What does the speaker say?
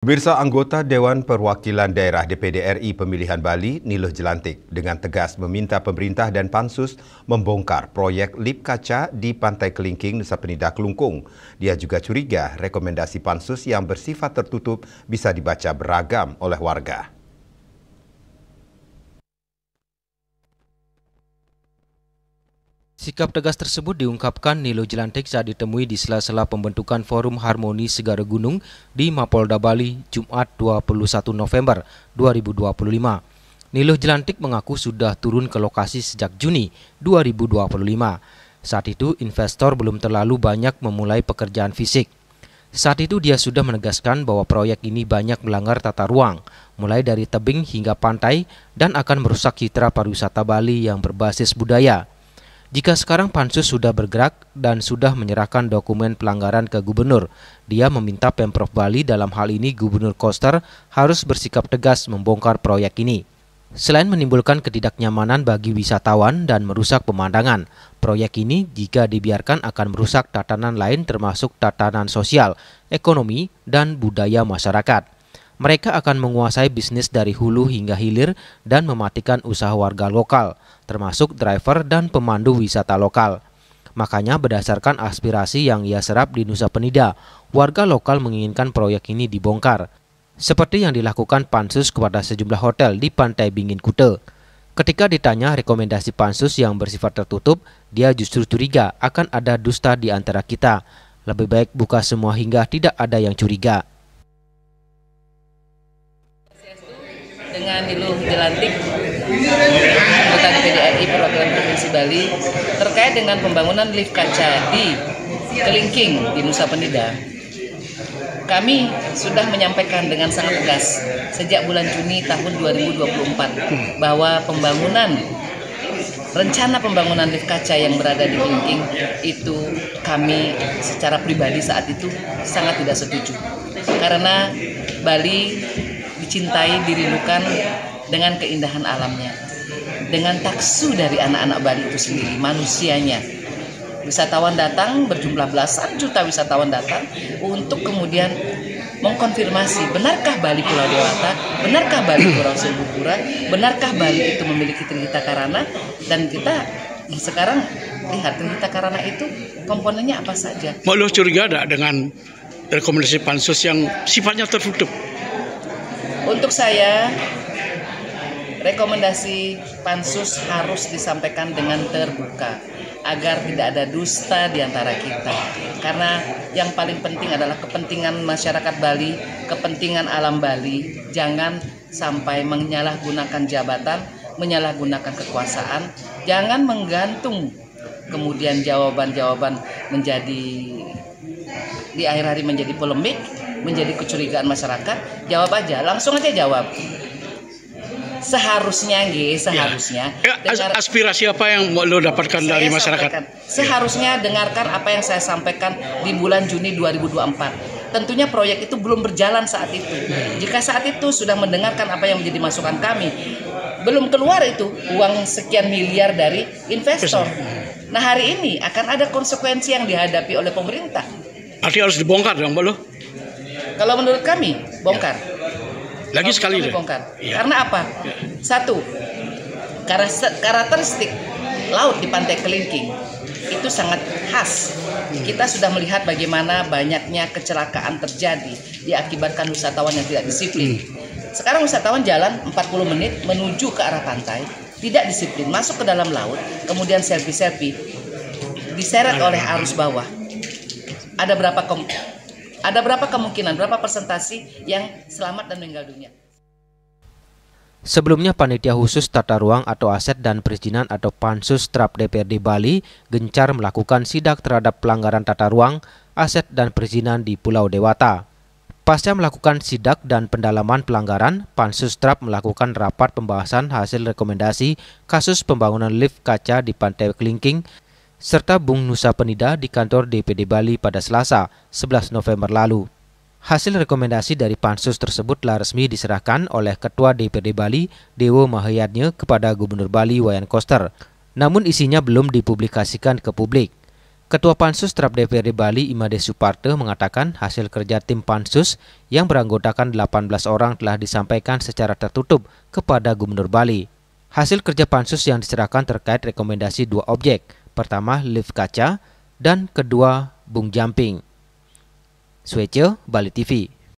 Pemirsa, anggota Dewan Perwakilan Daerah DPD RI Pemilihan Bali, Niluh Jelantik, dengan tegas meminta pemerintah dan Pansus membongkar proyek lip kaca di Pantai Kelingking, Nusa Penida, Kelungkung. Dia juga curiga rekomendasi Pansus yang bersifat tertutup bisa dibaca beragam oleh warga. Sikap tegas tersebut diungkapkan Niluh Jelantik saat ditemui di sela-sela pembentukan Forum Harmoni Segara Gunung di Mapolda Bali, Jumat 21 November 2025. Niluh Jelantik mengaku sudah turun ke lokasi sejak Juni 2025. Saat itu investor belum terlalu banyak memulai pekerjaan fisik. Saat itu dia sudah menegaskan bahwa proyek ini banyak melanggar tata ruang, mulai dari tebing hingga pantai, dan akan merusak citra pariwisata Bali yang berbasis budaya. Jika sekarang Pansus sudah bergerak dan sudah menyerahkan dokumen pelanggaran ke Gubernur, dia meminta Pemprov Bali, dalam hal ini Gubernur Koster, harus bersikap tegas membongkar proyek ini. Selain menimbulkan ketidaknyamanan bagi wisatawan dan merusak pemandangan, proyek ini jika dibiarkan akan merusak tatanan lain termasuk tatanan sosial, ekonomi, dan budaya masyarakat. Mereka akan menguasai bisnis dari hulu hingga hilir dan mematikan usaha warga lokal, termasuk driver dan pemandu wisata lokal. Makanya berdasarkan aspirasi yang ia serap di Nusa Penida, warga lokal menginginkan proyek ini dibongkar, seperti yang dilakukan Pansus kepada sejumlah hotel di Pantai Bingin Kute. Ketika ditanya rekomendasi Pansus yang bersifat tertutup, dia justru curiga akan ada dusta di antara kita. Lebih baik buka semua hingga tidak ada yang curiga. Dengan Niluh Jelantik, anggota DPD RI Perwakilan Provinsi Bali, terkait dengan pembangunan lift kaca di Kelingking di Nusa Penida. Kami sudah menyampaikan dengan sangat tegas sejak bulan Juni tahun 2024 bahwa rencana pembangunan lift kaca yang berada di Kelingking itu kami secara pribadi saat itu sangat tidak setuju, karena Bali dicintai, dirindukan dengan keindahan alamnya, dengan taksu dari anak-anak Bali itu sendiri, manusianya. Wisatawan datang, berjumlah belasan juta wisatawan datang untuk kemudian mengkonfirmasi, benarkah Bali Pulau Dewata, benarkah Bali Pulau Sebukura, benarkah Bali itu memiliki Trihita Karana, dan kita sekarang lihat Trihita Karana itu komponennya apa saja. Mau curiga ada dengan rekomendasi Pansus yang sifatnya tertutup? Untuk saya, rekomendasi Pansus harus disampaikan dengan terbuka agar tidak ada dusta di antara kita. Karena yang paling penting adalah kepentingan masyarakat Bali, kepentingan alam Bali. Jangan sampai menyalahgunakan jabatan, menyalahgunakan kekuasaan. Jangan menggantung kemudian jawaban-jawaban menjadi di akhir hari menjadi polemik, menjadi kecurigaan masyarakat. Jawab aja, langsung aja jawab. Seharusnya aspirasi apa yang lo dapatkan dari masyarakat? Seharusnya dengarkan apa yang saya sampaikan di bulan Juni 2024. Tentunya proyek itu belum berjalan saat itu. Jika saat itu sudah mendengarkan apa yang menjadi masukan kami, belum keluar itu uang sekian miliar dari investor. Nah, hari ini akan ada konsekuensi yang dihadapi oleh pemerintah. Artinya harus dibongkar dong, lo? Kalau menurut kami, bongkar. Lagi sekali deh. Bongkar. Ya. Karena apa? Ya. Satu, karakteristik laut di Pantai Kelingking itu sangat khas. Kita sudah melihat bagaimana banyaknya kecelakaan terjadi diakibatkan wisatawan yang tidak disiplin. Sekarang wisatawan jalan 40 menit menuju ke arah pantai, tidak disiplin, masuk ke dalam laut, kemudian selfie-selfie, diseret oleh arus bawah. Ada berapa kemungkinan, berapa persentase yang selamat dan meninggal dunia? Sebelumnya, Panitia Khusus Tata Ruang atau Aset dan Perizinan atau Pansus TRAP DPRD Bali gencar melakukan sidak terhadap pelanggaran tata ruang, aset dan perizinan di Pulau Dewata. Pasca melakukan sidak dan pendalaman pelanggaran, Pansus TRAP melakukan rapat pembahasan hasil rekomendasi kasus pembangunan lift kaca di Pantai Kelingking serta Bung Nusa Penida di kantor DPD Bali pada Selasa, 11 November lalu. Hasil rekomendasi dari Pansus tersebut telah resmi diserahkan oleh Ketua DPD Bali, Dewo Mahayatnya, kepada Gubernur Bali, Wayan Koster. Namun isinya belum dipublikasikan ke publik. Ketua Pansus Terhadap DPRD Bali Imade Suparte mengatakan hasil kerja tim Pansus yang beranggotakan 18 orang telah disampaikan secara tertutup kepada Gubernur Bali. Hasil kerja Pansus yang diserahkan terkait rekomendasi 2 objek, pertama lift kaca dan kedua bung jumping. Swece, Bali TV.